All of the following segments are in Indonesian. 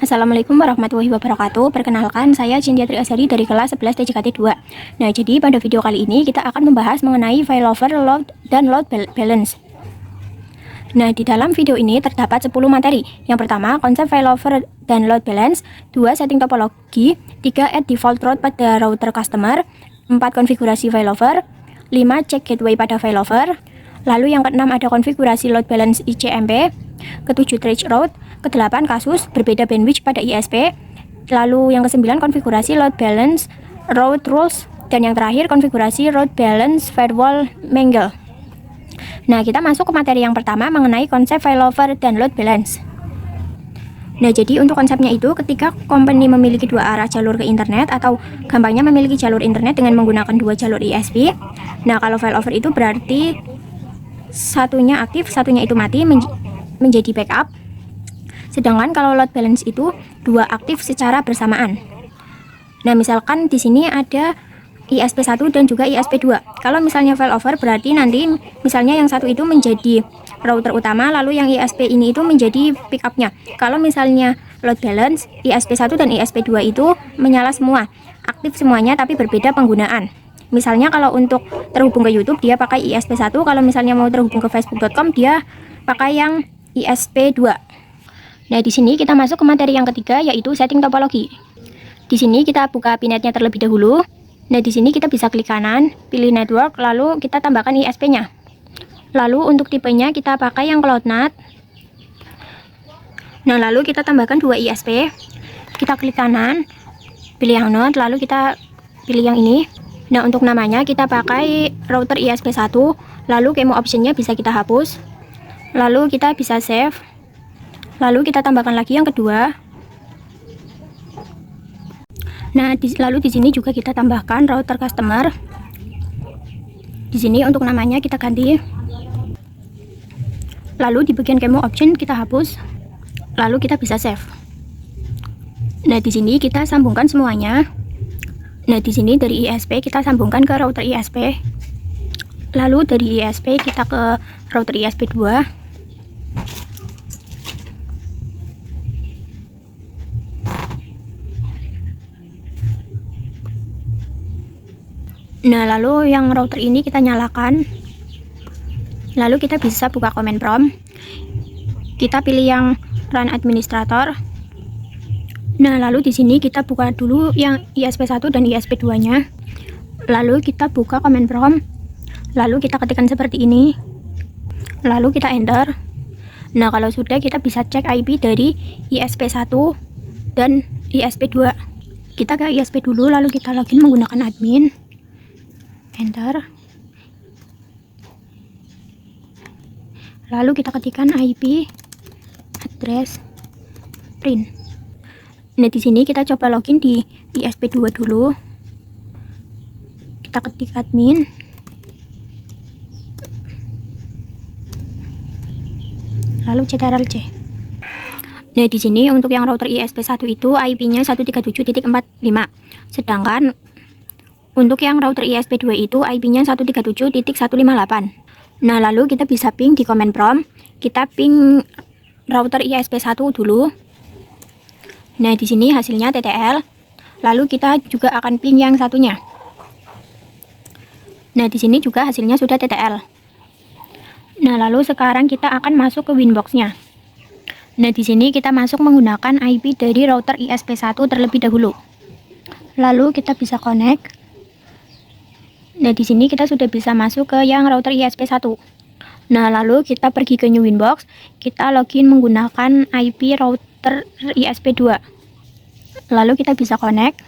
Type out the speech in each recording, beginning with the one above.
Assalamualaikum warahmatullahi wabarakatuh. Perkenalkan, saya Cynthia Tri Azhari dari kelas 11 TJKT 2. Nah, jadi pada video kali ini kita akan membahas mengenai failover, load, dan load balance. Nah, di dalam video ini terdapat 10 materi. Yang pertama, konsep failover dan load balance. 2. Setting topologi. 3. Add default route pada router customer. 4. Konfigurasi failover. 5. Cek gateway pada failover. Lalu yang keenam ada konfigurasi load balance ICMP. Ketujuh, trace route. Kedelapan, kasus berbeda bandwidth pada ISP. Lalu yang kesembilan, konfigurasi load balance route rules. Dan yang terakhir, konfigurasi load balance firewall mangle. Nah, kita masuk ke materi yang pertama mengenai konsep failover dan load balance. Nah, jadi untuk konsepnya itu ketika company memiliki dua arah jalur ke internet atau gampangnya memiliki jalur internet dengan menggunakan dua jalur ISP. Nah, kalau failover itu berarti satunya aktif, satunya itu mati menjadi backup. Sedangkan kalau load balance itu dua aktif secara bersamaan. Nah, misalkan di sini ada ISP1 dan juga ISP2. Kalau misalnya failover berarti nanti misalnya yang satu itu menjadi router utama, lalu yang ISP ini itu menjadi pickupnya. Kalau misalnya load balance, ISP1 dan ISP2 itu menyala semua, aktif semuanya tapi berbeda penggunaan. Misalnya kalau untuk terhubung ke YouTube dia pakai ISP1, kalau misalnya mau terhubung ke facebook.com dia pakai yang ISP2. Nah, di sini kita masuk ke materi yang ketiga, yaitu setting topologi. Di sini kita buka pinetnya terlebih dahulu. Nah, di sini kita bisa klik kanan, pilih network, lalu kita tambahkan ISP-nya. Lalu untuk tipenya kita pakai yang Cloud NAT. Nah, lalu kita tambahkan dua ISP. Kita klik kanan, pilih yang NOT, lalu kita pilih yang ini. Nah, untuk namanya kita pakai router ISP1, lalu kemo optionnya bisa kita hapus. Lalu kita bisa save. Lalu kita tambahkan lagi yang kedua. Nah, lalu di sini juga kita tambahkan router customer. Di sini untuk namanya kita ganti. Lalu di bagian kemo option kita hapus. Lalu kita bisa save. Nah, di sini kita sambungkan semuanya. Nah, di sini dari ISP kita sambungkan ke router ISP. Lalu dari ISP kita ke router ISP2. Nah, lalu yang router ini kita nyalakan. Lalu kita bisa buka command prompt. Kita pilih yang run administrator. Nah, lalu di sini kita buka dulu yang ISP1 dan ISP2-nya. Lalu kita buka command prompt. Lalu kita ketikkan seperti ini. Lalu kita enter. Nah, kalau sudah kita bisa cek IP dari ISP1 dan ISP2. Kita ke ISP dulu, lalu kita login menggunakan admin. Enter. Lalu kita ketikkan IP, address, print. Nah, di sini kita coba login di ISP2 dulu. Kita ketik admin. Lalu ctrl-C. Nah, di sini untuk yang router ISP1 itu IP-nya 137.45. Sedangkan untuk yang router ISP2 itu IP-nya 137.158. Nah, lalu kita bisa ping di command prompt. Kita ping router ISP1 dulu. Nah, di sini hasilnya TTL. Lalu kita juga akan ping yang satunya. Nah, di sini juga hasilnya sudah TTL. Nah, lalu sekarang kita akan masuk ke Winbox-nya. Nah, di sini kita masuk menggunakan IP dari router ISP1 terlebih dahulu. Lalu kita bisa connect. Nah, di sini kita sudah bisa masuk ke yang router ISP1. Nah, lalu kita pergi ke New Winbox, kita login menggunakan IP router ISP2. Lalu kita bisa connect.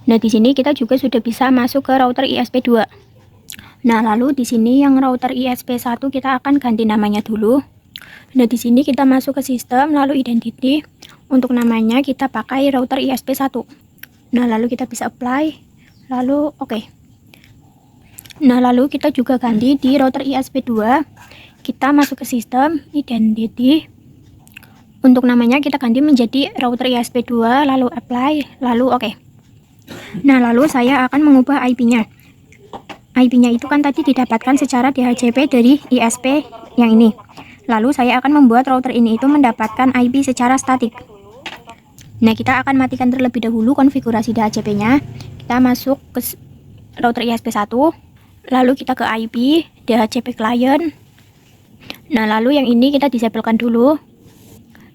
Nah, di sini kita juga sudah bisa masuk ke router ISP2. Nah, lalu di sini yang router ISP1 kita akan ganti namanya dulu. Nah, di sini kita masuk ke sistem, lalu identity. Untuk namanya kita pakai router ISP1. Nah, lalu kita bisa apply. Lalu oke. Nah, lalu kita juga ganti di router ISP2. Kita masuk ke sistem, identity. Untuk namanya kita ganti menjadi router ISP2, lalu apply, lalu oke. Nah, lalu saya akan mengubah IP-nya. IP-nya itu kan tadi didapatkan secara DHCP dari ISP yang ini. Lalu saya akan membuat router ini itu mendapatkan IP secara statik. Nah, kita akan matikan terlebih dahulu konfigurasi DHCP-nya. Kita masuk ke router ISP1, lalu kita ke IP, DHCP client. Nah, lalu yang ini kita disablekan dulu.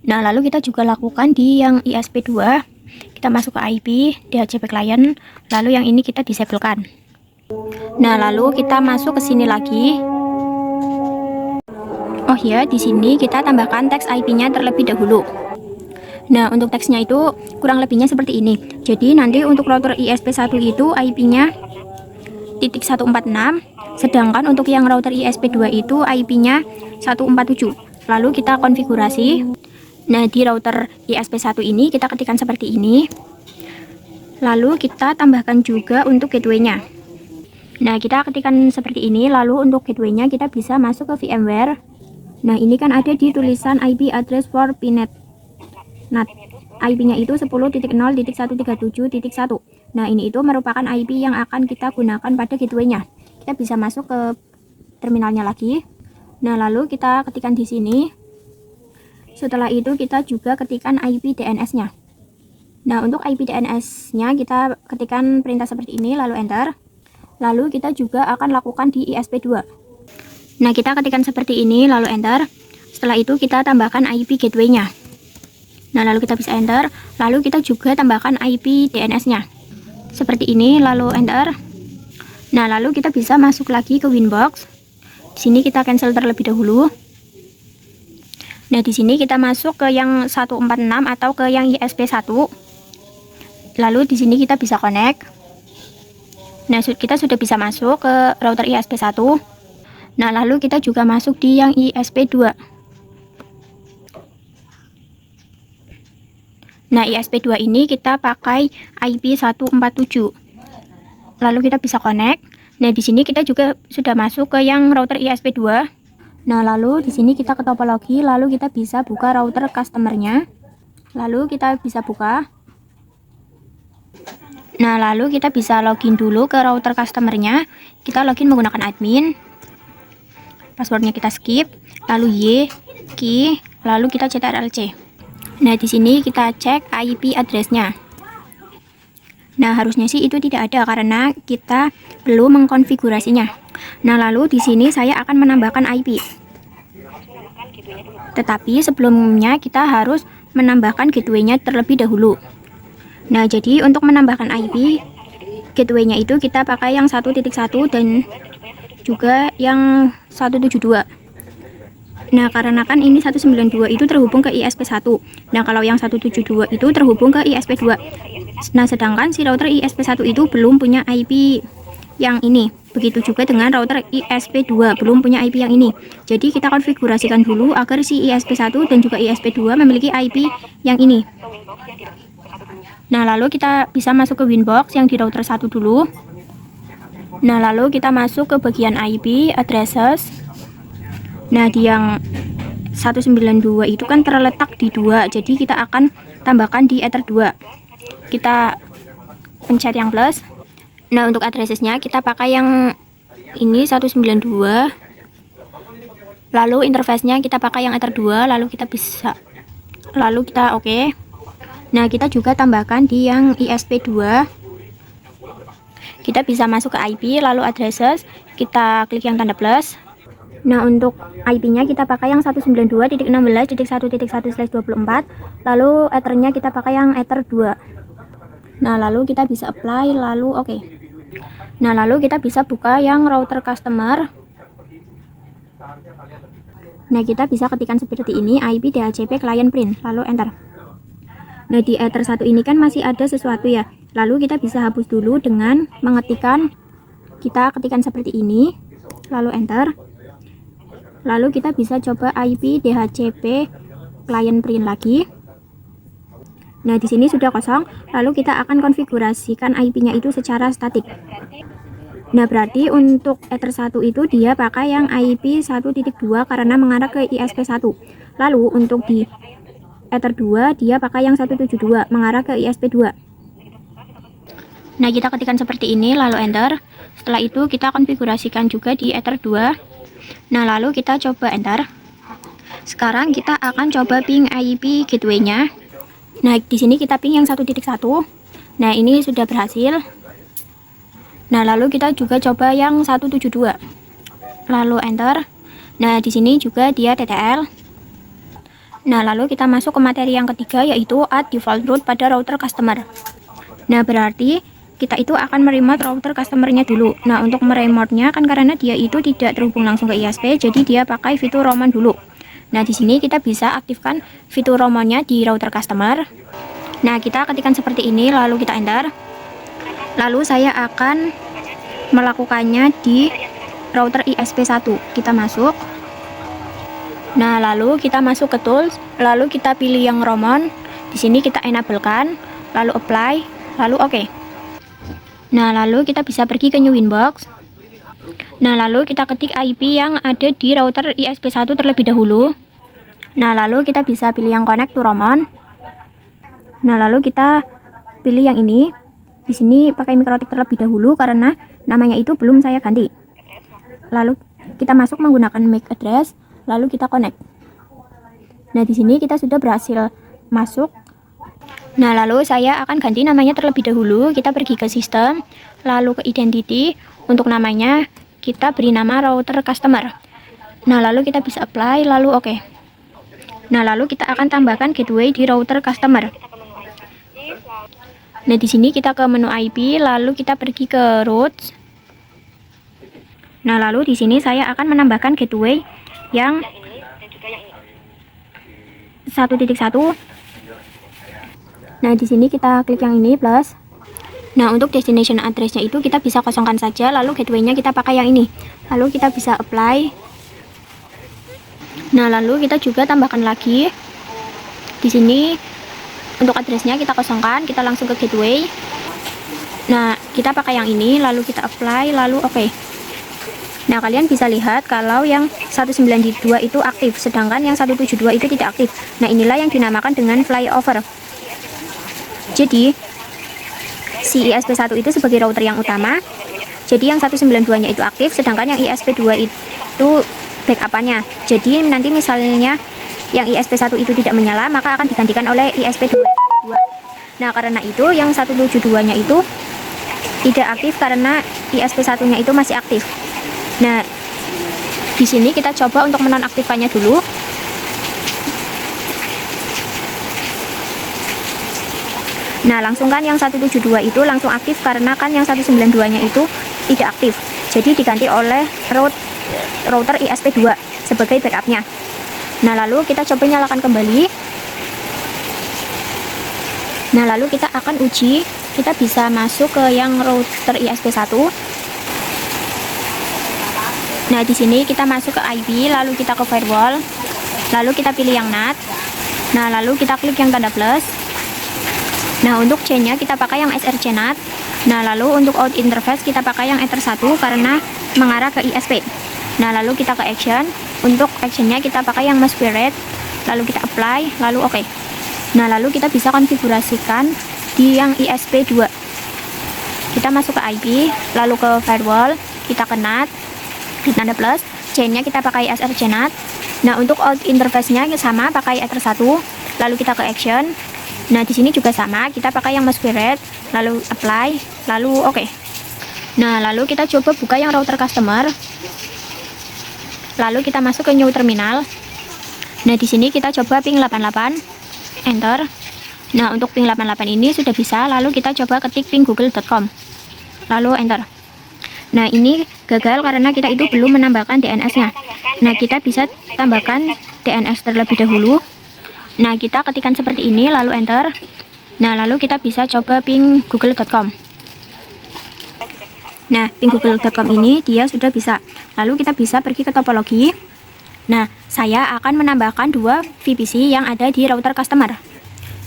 Nah, lalu kita juga lakukan di yang ISP2. Kita masuk ke IP, DHCP client, lalu yang ini kita disablekan. Nah, lalu kita masuk ke sini lagi. Oh ya, di sini kita tambahkan teks IP-nya terlebih dahulu. Nah, untuk teksnya itu kurang lebihnya seperti ini. Jadi nanti untuk router ISP1 itu IP-nya .146, sedangkan untuk yang router ISP2 itu IP-nya 147. Lalu kita konfigurasi. Nah, di router ISP1 ini kita ketikkan seperti ini. Lalu kita tambahkan juga untuk gateway-nya. Nah, kita ketikkan seperti ini. Lalu untuk gateway-nya kita bisa masuk ke VMware. Nah, ini kan ada di tulisan IP address for PNet. Nah, IP-nya itu 10.0.137.1. Nah, ini itu merupakan IP yang akan kita gunakan pada gateway-nya. Kita bisa masuk ke terminalnya lagi. Nah, lalu kita ketikkan di sini. Setelah itu kita juga ketikkan IP DNS-nya. Nah, untuk IP DNS-nya kita ketikkan perintah seperti ini, lalu enter. Lalu kita juga akan lakukan di ISP2. Nah, kita ketikkan seperti ini, lalu enter. Setelah itu kita tambahkan IP gateway-nya. Nah, lalu kita bisa enter. Lalu kita juga tambahkan IP DNS-nya. Seperti ini, lalu enter. Nah, lalu kita bisa masuk lagi ke Winbox. Di sini kita cancel terlebih dahulu. Nah, di sini kita masuk ke yang 146 atau ke yang ISP1. Lalu di sini kita bisa connect. Nah, kita sudah bisa masuk ke router ISP1. Nah, lalu kita juga masuk di yang ISP2. Nah, ISP2 ini kita pakai IP 147. Lalu kita bisa connect. Nah, di sini kita juga sudah masuk ke yang router ISP2. Nah, lalu di sini kita ke topologi, lalu kita bisa buka router customer-nya. Lalu kita bisa buka. Nah, lalu kita bisa login dulu ke router customer-nya. Kita login menggunakan admin. Passwordnya kita skip, lalu Y, key, lalu kita CTRL-C. Nah, di sini kita cek IP address-nya. Nah, harusnya sih itu tidak ada karena kita belum mengkonfigurasinya. Nah, lalu di sini saya akan menambahkan IP. Tetapi sebelumnya kita harus menambahkan gateway-nya terlebih dahulu. Nah, jadi untuk menambahkan IP, gateway-nya itu kita pakai yang 1.1 dan juga yang 172. Nah, karena kan ini 192 itu terhubung ke ISP1. Nah, kalau yang 172 itu terhubung ke ISP2. Nah, sedangkan si router ISP1 itu belum punya IP yang ini. Begitu juga dengan router ISP2 belum punya IP yang ini. Jadi kita konfigurasikan dulu agar si ISP1 dan juga ISP2 memiliki IP yang ini. Nah, lalu kita bisa masuk ke Winbox yang di router 1 dulu. Nah, lalu kita masuk ke bagian IP addresses. Nah, di yang 192 itu kan terletak di 2, jadi kita akan tambahkan di ether 2. Kita pencet yang plus. Nah, untuk addressesnya kita pakai yang ini 192. Lalu interface-nya kita pakai yang ether 2, lalu kita oke. Nah, kita juga tambahkan di yang ISP2. Kita bisa masuk ke IP, lalu addresses, kita klik yang tanda plus. Nah, untuk IP-nya kita pakai yang 192.16.1.1/24, lalu ethernya kita pakai yang ether 2. Nah, lalu kita bisa apply, lalu oke. Nah, lalu kita bisa buka yang router customer. Nah, kita bisa ketikkan seperti ini, IP DHCP client print, lalu enter. Nah, di ether 1 ini kan masih ada sesuatu ya. Lalu kita bisa hapus dulu dengan mengetikkan, kita ketikkan seperti ini, lalu enter. Lalu kita bisa coba IP DHCP client print lagi. Nah, di sini sudah kosong. Lalu kita akan konfigurasikan IP-nya itu secara statik. Nah, berarti untuk ether 1 itu dia pakai yang IP 1.2 karena mengarah ke ISP1. Lalu untuk di ether 2 dia pakai yang 172 mengarah ke ISP2. Nah, kita ketikkan seperti ini, lalu enter. Setelah itu kita konfigurasikan juga di ether 2. Nah, lalu kita coba enter. Sekarang kita akan coba ping IP gateway-nya. Nah, di sini kita ping yang 1.1. Nah, ini sudah berhasil. Nah, lalu kita juga coba yang 172. Lalu enter. Nah, di sini juga dia TTL. Nah, lalu kita masuk ke materi yang ketiga, yaitu add default route pada router customer. Nah, berarti kita itu akan meremote router customernya dulu. Nah, untuk meremote-nya kan karena dia itu tidak terhubung langsung ke ISP, jadi dia pakai fitur roaming dulu. Nah, di sini kita bisa aktifkan fitur roaming-nya di router customer. Nah, kita ketikkan seperti ini, lalu kita enter. Lalu saya akan melakukannya di router ISP1. Kita masuk. Nah, lalu kita masuk ke tools, lalu kita pilih yang roaming. Di sini kita enablekan, lalu apply, lalu oke. Nah, lalu kita bisa pergi ke new inbox. Nah, lalu kita ketik IP yang ada di router ISP1 terlebih dahulu. Nah, lalu kita bisa pilih yang connect to roaming. Nah, lalu kita pilih yang ini. Di sini pakai mikrotik terlebih dahulu karena namanya itu belum saya ganti. Lalu kita masuk menggunakan MAC address, lalu kita connect. Nah, di sini kita sudah berhasil masuk. Nah, lalu saya akan ganti namanya terlebih dahulu. Kita pergi ke sistem, lalu ke identity. Untuk namanya kita beri nama router customer. Nah, lalu kita bisa apply, lalu oke. Nah, lalu kita akan tambahkan gateway di router customer. Nah, di sini kita ke menu IP, lalu kita pergi ke routes. Nah, lalu di sini saya akan menambahkan gateway yang 1.1. Nah, di sini kita klik yang ini plus. Nah, untuk destination address-nya itu kita bisa kosongkan saja, lalu gateway-nya kita pakai yang ini. Lalu kita bisa apply. Nah, lalu kita juga tambahkan lagi. Di sini untuk address-nya kita kosongkan, kita langsung ke gateway. Nah, kita pakai yang ini, lalu kita apply, lalu oke. Nah, kalian bisa lihat kalau yang 192 itu aktif, sedangkan yang 172 itu tidak aktif. Nah, inilah yang dinamakan dengan flyover. Jadi, si ISP1 itu sebagai router yang utama, jadi yang 192-nya itu aktif, sedangkan yang ISP2 itu backup-nya. Jadi, nanti misalnya yang ISP1 itu tidak menyala, maka akan digantikan oleh ISP2. Nah, karena itu yang 172-nya itu tidak aktif karena ISP1-nya itu masih aktif. Nah, di sini kita coba untuk menonaktifkannya dulu. Nah, langsung kan yang 172 itu langsung aktif karena kan yang 192-nya itu tidak aktif. Jadi diganti oleh router ISP2 sebagai backupnya. Nah, lalu kita coba nyalakan kembali. Nah, lalu kita akan uji, kita bisa masuk ke yang router ISP1. Nah, di sini kita masuk ke IP, lalu kita ke firewall, lalu kita pilih yang NAT. Nah, lalu kita klik yang tanda plus. Nah, untuk chain-nya kita pakai yang SRC NAT. Nah, lalu untuk out interface kita pakai yang Ether1 karena mengarah ke ISP. Nah, lalu kita ke action. Untuk action-nya kita pakai yang Masquerade. Lalu kita apply, lalu oke. Nah, lalu kita bisa konfigurasikan di yang ISP2. Kita masuk ke IP, lalu ke firewall, kita ke NAT, di tanda plus. Chain-nya kita pakai SRC NAT. Nah, untuk out interface-nya sama pakai Ether1. Lalu kita ke action. Nah, di sini juga sama, kita pakai yang Masquerade, lalu apply, lalu oke. Nah, lalu kita coba buka yang router customer. Lalu kita masuk ke new terminal. Nah, di sini kita coba ping 88, enter. Nah, untuk ping 88 ini sudah bisa, lalu kita coba ketik ping google.com. Lalu enter. Nah, ini gagal karena kita itu belum menambahkan DNS-nya. Nah, kita bisa tambahkan DNS terlebih dahulu. Nah, kita ketikkan seperti ini, lalu enter. Nah, lalu kita bisa coba ping google.com. Nah, ping google.com ini dia sudah bisa. Lalu kita bisa pergi ke topologi. Nah, saya akan menambahkan 2 VPC yang ada di router customer.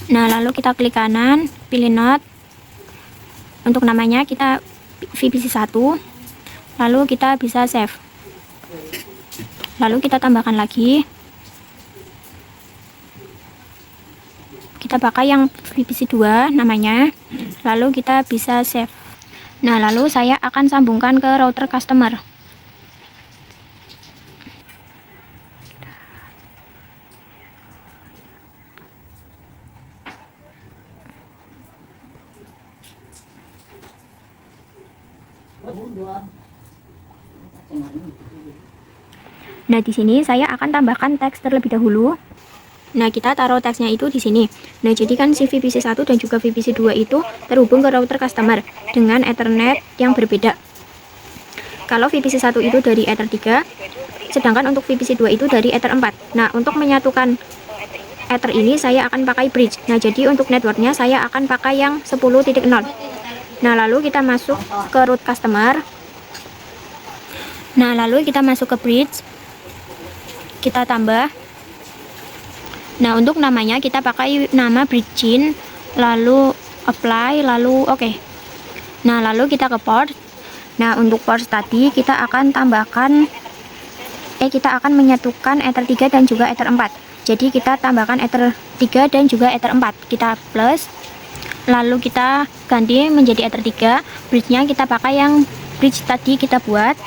Nah, lalu kita klik kanan, pilih node. Untuk namanya kita VPC 1. Lalu kita bisa save. Lalu kita tambahkan lagi. Kita pakai yang VPC 2 namanya, lalu kita bisa save. Nah, lalu saya akan sambungkan ke router customer. Nah, di sini saya akan tambahkan teks terlebih dahulu. Nah, kita taruh teksnya itu di sini. Nah, jadi kan si VPC 1 dan juga VPC 2 itu terhubung ke router customer dengan Ethernet yang berbeda. Kalau VPC 1 itu dari Ether 3, sedangkan untuk VPC 2 itu dari Ether 4. Nah, untuk menyatukan Ether ini saya akan pakai bridge. Nah, jadi untuk networknya saya akan pakai yang 10.0. Nah, lalu kita masuk ke root customer. Nah, lalu kita masuk ke bridge. Kita tambah. Nah, untuk namanya kita pakai nama bridging, lalu apply, lalu oke. Nah, lalu kita ke port. Nah, untuk port tadi kita akan tambahkan kita akan menyatukan Ether 3 dan juga Ether 4. Jadi kita tambahkan Ether 3 dan juga Ether 4. Kita plus. Lalu kita ganti menjadi Ether 3. Bridge-nya kita pakai yang bridge tadi kita buat.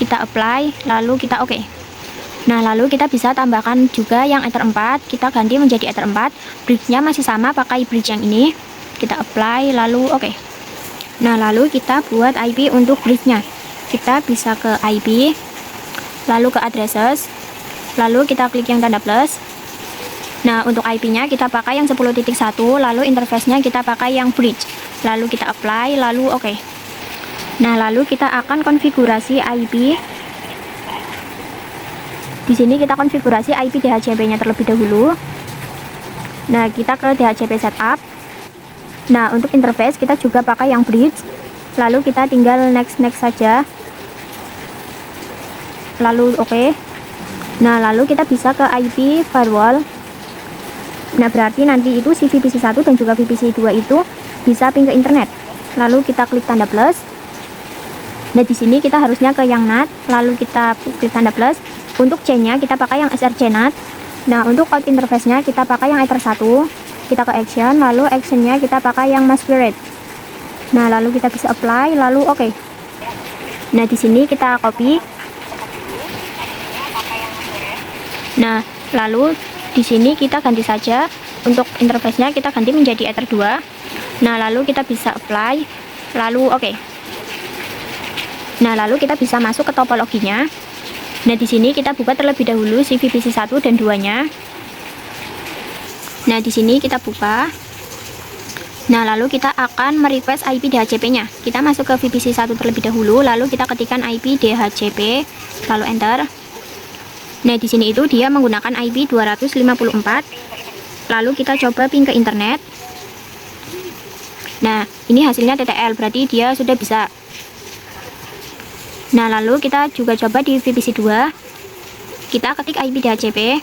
Kita apply, lalu kita oke. Nah, lalu kita bisa tambahkan juga yang Ether 4, kita ganti menjadi Ether 4. Bridge-nya masih sama pakai bridge yang ini. Kita apply, lalu oke. Nah, lalu kita buat IP untuk bridge-nya. Kita bisa ke IP, lalu ke addresses, lalu kita klik yang tanda plus. Nah, untuk IP-nya kita pakai yang 10.1, lalu interface-nya kita pakai yang bridge. Lalu kita apply, lalu oke. Nah, lalu kita akan konfigurasi IP. Di sini kita konfigurasi IP DHCP-nya terlebih dahulu. Nah, kita ke DHCP setup. Nah, untuk interface kita juga pakai yang bridge. Lalu kita tinggal next saja. Lalu oke. Nah, lalu kita bisa ke IP firewall. Nah, berarti nanti itu si VPC 1 dan juga VPC 2 itu bisa ping ke internet. Lalu kita klik tanda plus. Nah, di sini kita harusnya ke yang NAT, lalu kita klik tanda plus. Untuk chain-nya kita pakai yang SRC NAT. Nah, untuk out interface-nya kita pakai yang Ether 1. Kita ke action, lalu action-nya kita pakai yang Masquerade. Nah, lalu kita bisa apply, lalu oke. Nah, di sini kita copy. Nah, lalu di sini kita ganti saja. Untuk interface-nya kita ganti menjadi Ether 2. Nah, lalu kita bisa apply, lalu oke. Nah, lalu kita bisa masuk ke topologinya. Nah, di sini kita buka terlebih dahulu si VPC 1 dan 2-nya. Nah, di sini kita buka. Nah, lalu kita akan merequest IP DHCP-nya. Kita masuk ke VPC 1 terlebih dahulu, lalu kita ketikkan IP DHCP, lalu enter. Nah, di sini itu dia menggunakan IP 254. Lalu kita coba ping ke internet. Nah, ini hasilnya TTL, berarti dia sudah bisa. Nah, lalu kita juga coba di VPC 2. Kita ketik IP DHCP.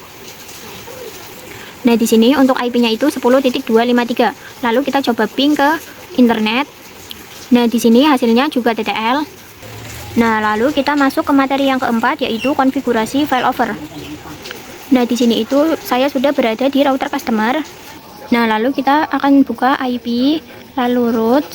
Nah, di sini untuk IP-nya itu 10.253. Lalu kita coba ping ke internet. Nah, di sini hasilnya juga TTL. Nah, lalu kita masuk ke materi yang keempat, yaitu konfigurasi failover. Nah, di sini itu saya sudah berada di router customer. Nah, lalu kita akan buka IP, lalu root.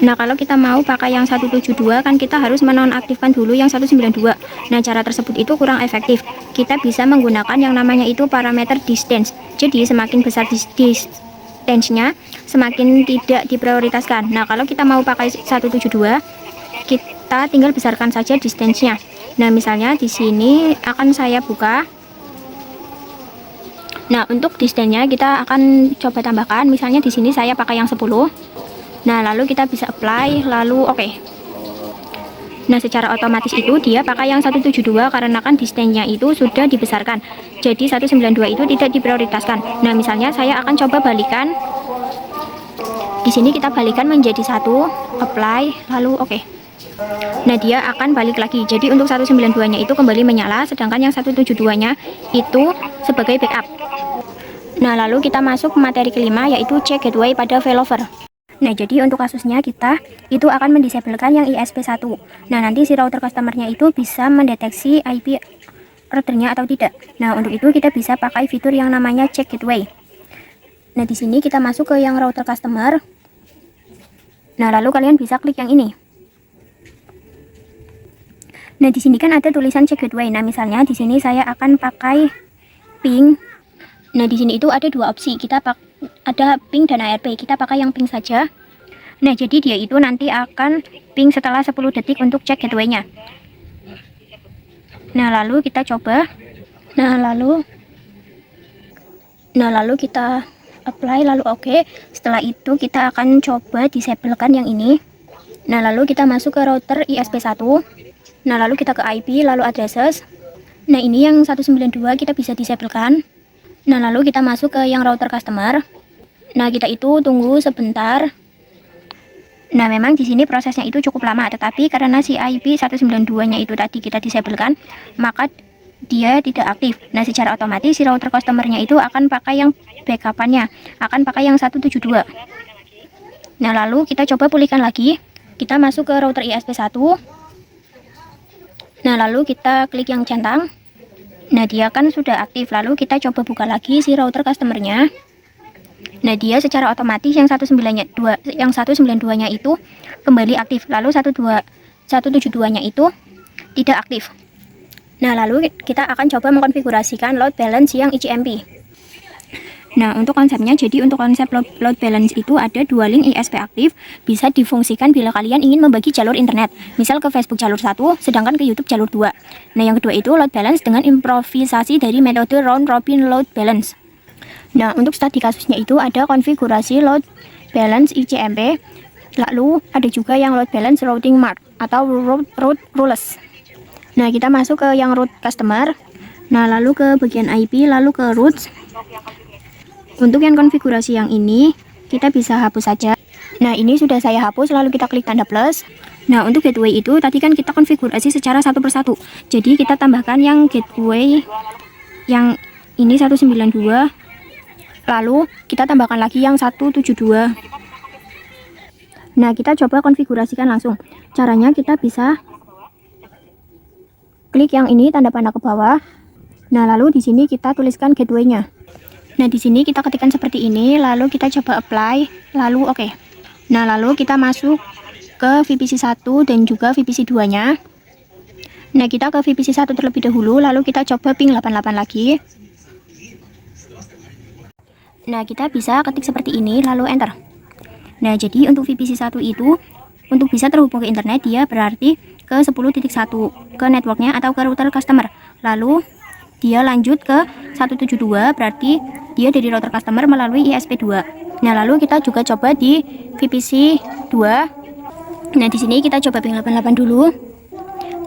Nah, kalau kita mau pakai yang 172 kan kita harus menonaktifkan dulu yang 192. Nah, cara tersebut itu kurang efektif. Kita bisa menggunakan yang namanya itu parameter distance. Jadi semakin besar distance-nya, semakin tidak diprioritaskan. Nah, kalau kita mau pakai 172, kita tinggal besarkan saja distance-nya. Nah, misalnya di sini akan saya buka. Nah, untuk distance-nya kita akan coba tambahkan. Misalnya di sini saya pakai yang 10. Nah, lalu kita bisa apply, lalu oke. Nah, secara otomatis itu dia pakai yang 172 karena kan distance-nya itu sudah dibesarkan. Jadi 192 itu tidak diprioritaskan. Nah, misalnya saya akan coba balikan. Di sini kita balikan menjadi 1, apply, lalu oke. Nah, dia akan balik lagi. Jadi untuk 192-nya itu kembali menyala, sedangkan yang 172-nya itu sebagai backup. Nah, lalu kita masuk ke materi kelima, yaitu check gateway pada failover. Nah, jadi untuk kasusnya kita itu akan mendisablekan yang ISP1. Nah, nanti si router customernya itu bisa mendeteksi IP routernya atau tidak. Nah, untuk itu kita bisa pakai fitur yang namanya check gateway. Nah, di sini kita masuk ke yang router customer. Nah, lalu kalian bisa klik yang ini. Nah, di sini kan ada tulisan check gateway. Nah, misalnya di sini saya akan pakai ping. Nah, di sini itu ada dua opsi. Ada ping dan ARP. Kita pakai yang ping saja. Nah, jadi dia itu nanti akan ping setelah 10 detik untuk cek gateway-nya. Nah, lalu kita coba. Nah, lalu kita apply, lalu oke. Setelah itu kita akan coba disablekan yang ini. Nah, lalu kita masuk ke router ISP1. Nah, lalu kita ke IP, lalu addresses. Nah, ini yang 192 kita bisa disablekan. Nah, lalu kita masuk ke yang router customer. Nah, kita itu tunggu sebentar. Nah, memang di sini prosesnya itu cukup lama, tetapi karena si IP 192-nya itu tadi kita disablekan, maka dia tidak aktif. Nah, secara otomatis si router customernya itu akan pakai yang backupannya, akan pakai yang 172. Nah, lalu kita coba pulihkan lagi. Kita masuk ke router ISP1. Nah, lalu kita klik yang centang. Nah, dia kan sudah aktif. Lalu kita coba buka lagi si router customernya. Nah, dia secara otomatis yang 192-nya itu kembali aktif. Lalu 172-nya itu tidak aktif. Nah, lalu kita akan coba mengkonfigurasikan load balance yang ICMP. Nah, untuk konsepnya, jadi untuk konsep load balance itu ada dua link ISP aktif, bisa difungsikan bila kalian ingin membagi jalur internet, misal ke Facebook jalur 1, sedangkan ke YouTube jalur 2. Nah, yang kedua itu load balance dengan improvisasi dari metode round robin load balance. Nah, untuk studi kasusnya itu ada konfigurasi load balance ICMP, lalu ada juga yang load balance routing mark atau route rules. Nah, kita masuk ke yang root customer. Nah, lalu ke bagian IP, lalu ke routes. Untuk yang konfigurasi yang ini, kita bisa hapus saja. Nah, ini sudah saya hapus, lalu kita klik tanda plus. Nah, untuk gateway itu tadi kan kita konfigurasi secara satu persatu. Jadi kita tambahkan yang gateway yang ini 192. Lalu kita tambahkan lagi yang 172. Nah, kita coba konfigurasikan langsung. Caranya kita bisa klik yang ini tanda panah ke bawah. Nah, lalu di sini kita tuliskan gateway-nya. Nah, di sini kita ketikkan seperti ini, lalu kita coba apply, lalu oke. Nah, lalu kita masuk ke VPC 1 dan juga VPC 2-nya. Nah, kita ke VPC 1 terlebih dahulu, lalu kita coba ping 88 lagi. Nah, kita bisa ketik seperti ini, lalu enter. Nah, jadi untuk VPC 1 itu, untuk bisa terhubung ke internet, dia berarti ke 10.1, ke networknya atau ke router customer. Lalu, dia lanjut ke 172, berarti dia dari router customer melalui ISP2. Nah, lalu kita juga coba di VPC 2. Nah, di sini kita coba ping 88 dulu.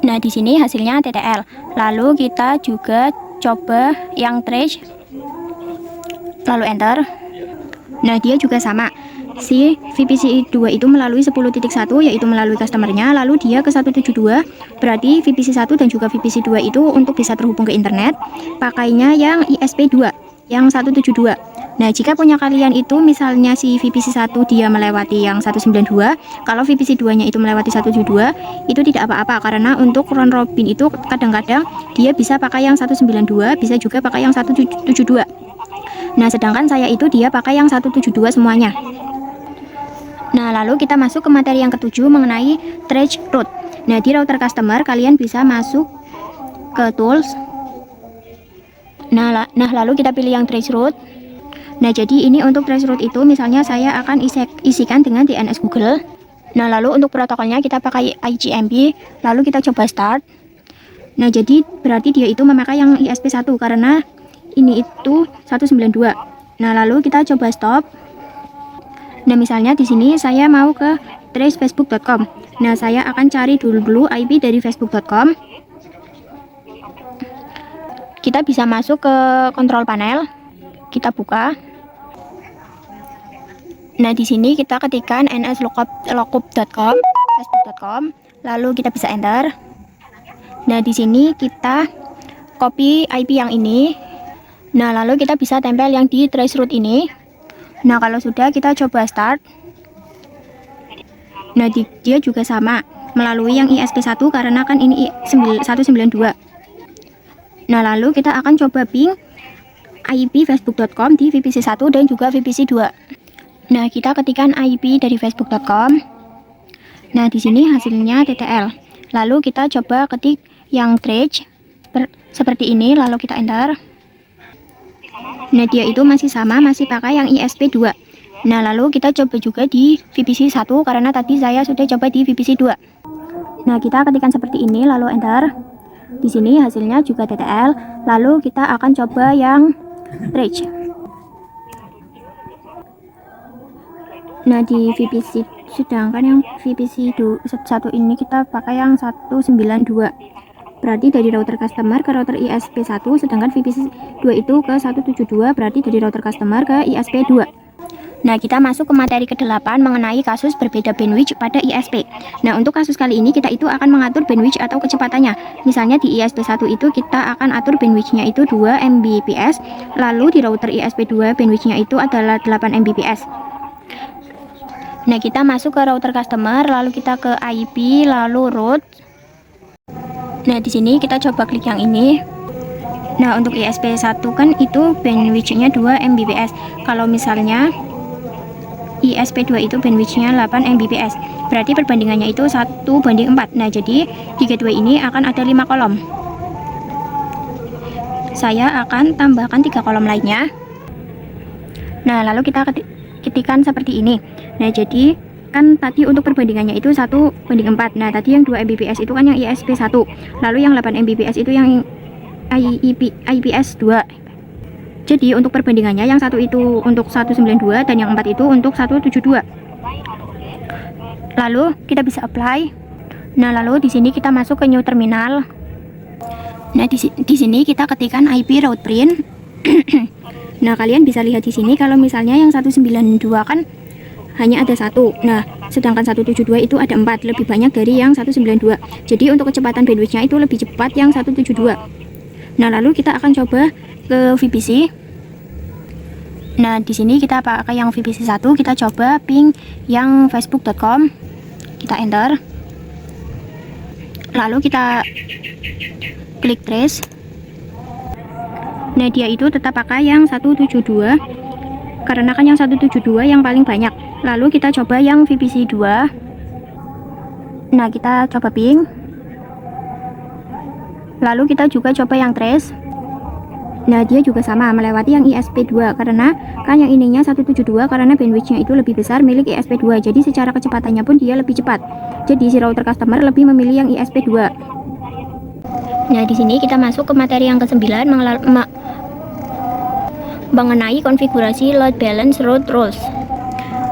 Nah, di sini hasilnya TTL. Lalu kita juga coba yang trace, lalu enter. Nah, dia juga sama. Si VPC 2 itu melalui 10.1 yaitu melalui customernya, lalu dia ke 172, berarti VPC 1 dan juga VPC 2 itu untuk bisa terhubung ke internet pakainya yang ISP2 yang 172. Nah, jika punya kalian itu misalnya si VPC 1 dia melewati yang 192, kalau VPC 2 nya itu melewati 172, itu tidak apa-apa karena untuk round robin itu kadang-kadang dia bisa pakai yang 192, bisa juga pakai yang 172. Nah, sedangkan saya itu dia pakai yang 172 semuanya. Nah, lalu kita masuk ke materi yang ketujuh mengenai trace route. Nah, di router customer kalian bisa masuk ke tools. Nah, lalu kita pilih yang trace route. Nah, jadi ini untuk trace route itu misalnya saya akan isikan dengan DNS Google. Nah, lalu untuk protokolnya kita pakai ICMP, lalu kita coba start. Nah, jadi berarti dia itu memakai yang ISP1 karena ini itu 192. Nah, lalu kita coba stop. Nah, misalnya di sini saya mau ke tracefacebook.com. Nah, saya akan cari dulu IP dari facebook.com. Kita bisa masuk ke kontrol panel. Kita buka. Nah, di sini kita ketikkan nslookup.com, facebook.com, lalu kita bisa enter. Nah, di sini kita copy IP yang ini. Nah, lalu kita bisa tempel yang di trace route ini. Nah, kalau sudah kita coba start. Nah, dia juga sama melalui yang ISP1 karena kan ini 192. Nah, lalu kita akan coba ping IP facebook.com di VPC 1 dan juga VPC 2. Nah, kita ketikkan IP dari facebook.com. Nah, di sini hasilnya TTL. Lalu kita coba ketik yang trace seperti ini, lalu kita enter. Nah, dia itu masih sama, masih pakai yang ISP2. Nah, lalu kita coba juga di VPC 1 karena tadi saya sudah coba di VPC 2. Nah, kita ketikkan seperti ini lalu enter. Di sini hasilnya juga TTL. Lalu kita akan coba yang reach. Nah, di VPC sedangkan yang VPC 1 ini kita pakai yang 192. Berarti dari router customer ke router ISP1, sedangkan VPC 2 itu ke 172, berarti dari router customer ke ISP2. Nah, kita masuk ke materi ke-8 mengenai kasus berbeda bandwidth pada ISP. Nah, untuk kasus kali ini kita itu akan mengatur bandwidth atau kecepatannya. Misalnya di ISP1 itu kita akan atur bandwidth-nya itu 2 Mbps, lalu di router ISP2 bandwidth-nya itu adalah 8 Mbps. Nah, kita masuk ke router customer, lalu kita ke IP, lalu route. Nah, di sini kita coba klik yang ini. Nah, untuk ISP1 kan itu bandwidth-nya 2 Mbps. Kalau misalnya ISP2 itu bandwidth-nya 8 Mbps. Berarti perbandingannya itu 1:4. Nah, jadi di gateway ini akan ada 5 kolom. Saya akan tambahkan 3 kolom lainnya. Nah, lalu kita ketikkan seperti ini. Nah, jadi kan tadi untuk perbandingannya itu 1:4. Nah, tadi yang 2 Mbps itu kan yang ISP1. Lalu yang 8 Mbps itu yang IPS2. Jadi untuk perbandingannya yang satu itu untuk 192 dan yang 4 itu untuk 172. Lalu kita bisa apply. Nah, lalu di sini kita masuk ke new terminal. Nah, di sini kita ketikkan IP route print. Nah, kalian bisa lihat di sini kalau misalnya yang 192 kan hanya ada 1. Nah, sedangkan 172 itu ada 4, lebih banyak dari yang 192. Jadi untuk kecepatan bandwidth-nya itu lebih cepat yang 172. Nah, lalu kita akan coba ke VPC. Nah, di sini kita pakai yang VPC 1, kita coba ping yang facebook.com. Kita enter. Lalu kita klik trace. Nah, dia itu tetap pakai yang 172 karena kan yang 172 yang paling banyak. Lalu kita coba yang VPC 2. Nah, kita coba ping. Lalu kita juga coba yang trace. Nah, dia juga sama melewati yang ISP2 karena kan yang ininya 172 karena bandwidth-nya itu lebih besar milik ISP2. Jadi secara kecepatannya pun dia lebih cepat. Jadi si router customer lebih memilih yang ISP2. Nah, di sini kita masuk ke materi yang ke-9 mengenai konfigurasi load balance route rules.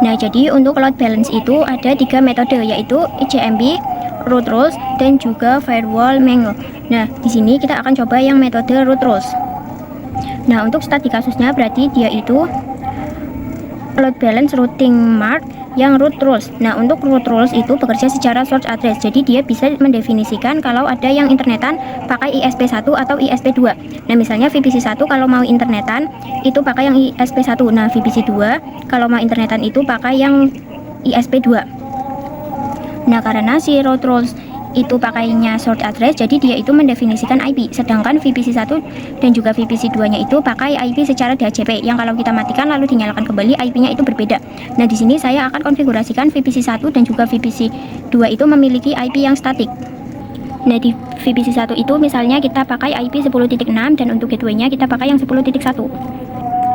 Nah, jadi untuk load balance itu ada 3 metode, yaitu ICMP, route rules, dan juga firewall manual. Nah, di sini kita akan coba yang metode route rules. Nah, untuk start di kasusnya berarti dia itu load balance routing mark yang route rules. Nah, untuk route rules itu bekerja secara source address. Jadi dia bisa mendefinisikan kalau ada yang internetan pakai ISP1 atau ISP2. Nah, misalnya VPC 1 kalau mau internetan itu pakai yang ISP1. Nah, VPC 2 kalau mau internetan itu pakai yang ISP2. Nah, karena si route rules itu pakainya source address, jadi dia itu mendefinisikan IP. Sedangkan VPC 1 dan juga VPC 2 nya itu pakai IP secara DHCP yang kalau kita matikan lalu dinyalakan kembali IP-nya itu berbeda. Nah, di sini saya akan konfigurasikan VPC 1 dan juga VPC 2 itu memiliki IP yang statik. Nah, di VPC 1 itu misalnya kita pakai IP 10.6 dan untuk gateway-nya kita pakai yang 10.1.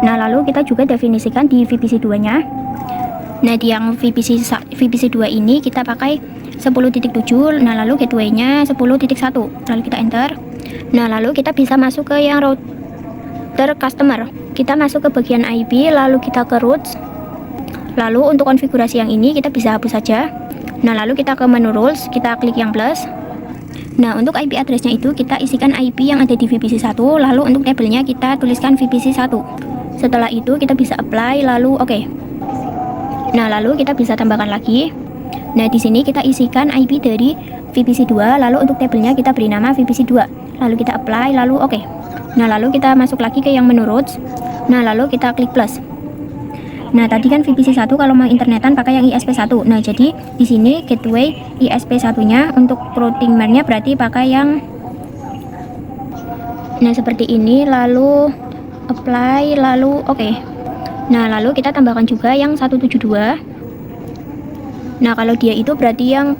Nah, lalu kita juga definisikan di VPC 2 nya. Nah, di yang VPC 2 ini kita pakai 10.7. Nah, lalu gateway-nya 10.1. Lalu kita enter. Nah, lalu kita bisa masuk ke yang router customer. Kita masuk ke bagian IP, lalu kita ke routes. Lalu untuk konfigurasi yang ini kita bisa hapus saja. Nah, lalu kita ke menu rules, kita klik yang plus. Nah, untuk IP address-nya itu kita isikan IP yang ada di VPC 1, lalu untuk tabelnya kita tuliskan VPC 1. Setelah itu kita bisa apply, lalu oke. Nah, lalu kita bisa tambahkan lagi. Nah, di sini kita isikan IP dari VPC 2, lalu untuk tabelnya kita beri nama VPC 2. Lalu kita apply, lalu oke. Nah, lalu kita masuk lagi ke yang menu routes. Nah, lalu kita klik plus. Nah, tadi kan VPC 1 kalau mau internetan pakai yang ISP1. Nah, jadi di sini gateway ISP1-nya untuk routing mark-nya berarti pakai yang nah seperti ini, lalu apply, lalu oke. Nah, lalu kita tambahkan juga yang 172. Nah, kalau dia itu berarti yang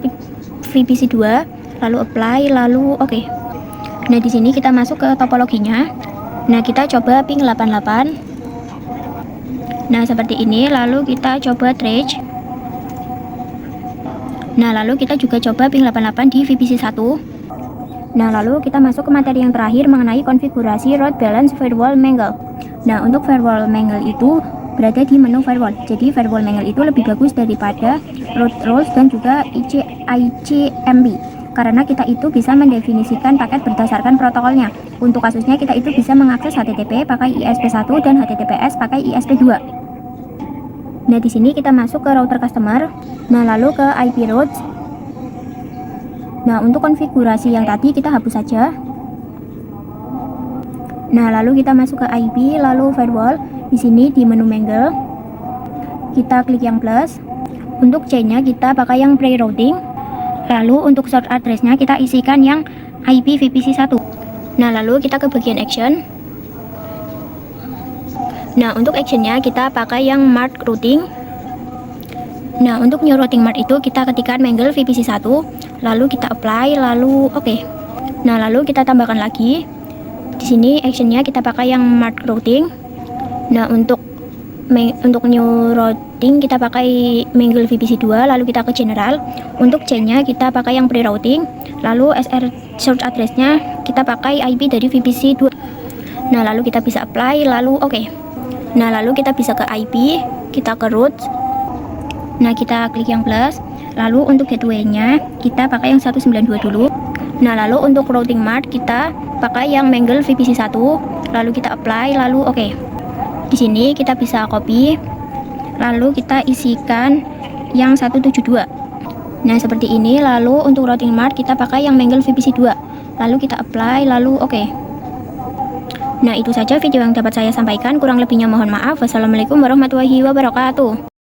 VPC 2, lalu apply, lalu oke. Nah, di sini kita masuk ke topologinya. Nah, kita coba ping 88. Nah, seperti ini. Lalu kita coba trace. Nah, lalu kita juga coba ping 88 di VPC 1. Nah, lalu kita masuk ke materi yang terakhir mengenai konfigurasi route balance firewall mangle. Nah, untuk firewall mangle itu berada di menu firewall. Jadi firewall mangle itu lebih bagus daripada route rules dan juga ICMP, karena kita itu bisa mendefinisikan paket berdasarkan protokolnya. Untuk kasusnya kita itu bisa mengakses HTTP pakai ISP1 dan HTTPS pakai ISP2. Nah, di sini kita masuk ke router customer. Nah, lalu ke IP routes. Nah, untuk konfigurasi yang tadi kita hapus saja. Nah, lalu kita masuk ke IP, lalu firewall. Di sini di menu mangle kita klik yang plus. Untuk chainnya kita pakai yang pre-routing. Lalu untuk short addressnya kita isikan yang IP VPC 1. Nah, lalu kita ke bagian action. Nah, untuk actionnya kita pakai yang mark routing. Nah, untuk new routing mark itu kita ketikkan mangle VPC 1, lalu kita apply, lalu oke. Nah, lalu kita tambahkan lagi. Di sini actionnya kita pakai yang mark routing. Nah, untuk new routing kita pakai mangle VPC 2, lalu kita ke general. Untuk chainnya kita pakai yang pre-routing, lalu SR short addressnya kita pakai IP dari VPC 2. Nah, lalu kita bisa apply, lalu oke. Nah, lalu kita bisa ke IP, kita ke root. Nah, kita klik yang plus. Lalu untuk gateway-nya kita pakai yang 192 dulu. Nah, lalu untuk routing mart kita pakai yang mangle VPC 1, lalu kita apply, lalu oke. Di sini kita bisa copy, lalu kita isikan yang 172. Nah, seperti ini. Lalu untuk routing mart kita pakai yang mangle VPC 2, lalu kita apply, lalu oke. Nah, itu saja video yang dapat saya sampaikan. Kurang lebihnya mohon maaf. Wassalamualaikum warahmatullahi wabarakatuh.